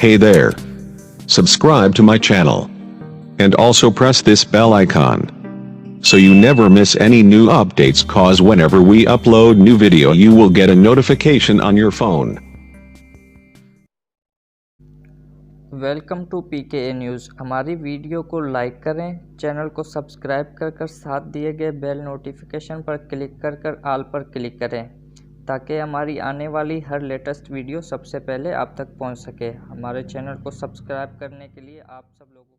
Hey there. Subscribe to my channel. And also press this bell icon. So you never miss any new updates, cause whenever we upload new video you will get a notification on your phone. Welcome to PKA news. हमारी video को like करें, channel को subscribe कर साथ दिए गए bell notification पर click कर ऑल पर क्लिक करें ताकि हमारी आने वाली हर लेटेस्ट वीडियो सबसे पहले आप तक पहुंच सके। हमारे चैनल को सब्सक्राइब करने के लिए आप सब लोगों का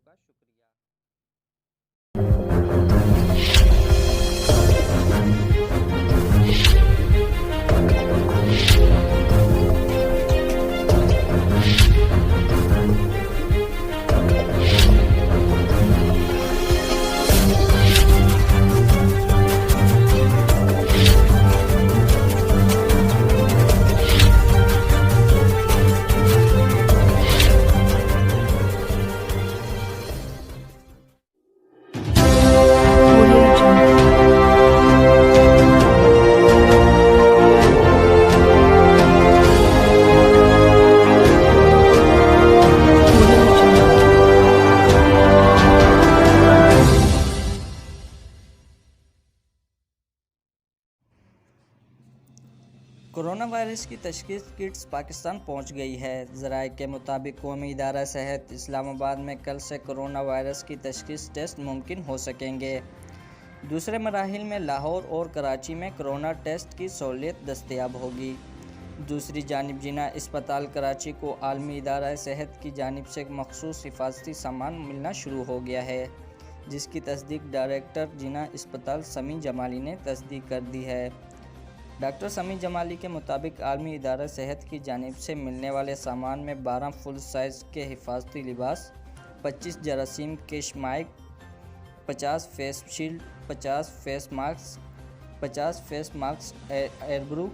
कोरोना वायरस की तशख़ीस किट्स पाकिस्तान पहुंच गई है। ज़राए के मुताबिक कौमी इदारा सेहत इस्लामाबाद में कल से कोरोना वायरस की तशख़ीस टेस्ट मुमकिन हो सकेंगे। दूसरे मराहिल में लाहौर और कराची में कोरोना टेस्ट की सहूलियत दस्तयाब होगी। दूसरी जानिब जिना अस्पताल कराची को आलमी इदारा सेहत की जानिब से मखसूस हिफाजती सामान मिलना शुरू हो गया है, जिसकी तस्दीक डायरेक्टर जिना अस्पताल समी जमाली ने तस्दीक कर दी है। डॉक्टर समी जमाली के मुताबिक आलमी इदारा सेहत की जानिब से मिलने वाले सामान में 12 फुल साइज़ के हिफाजती लिबास, 25 जरासीम केश माइक, 50 फेस शील्ड, 50 फेस मास्क एयरब्रू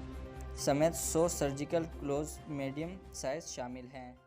समेत 100 सर्जिकल ग्लोव्स मीडियम साइज़ शामिल हैं।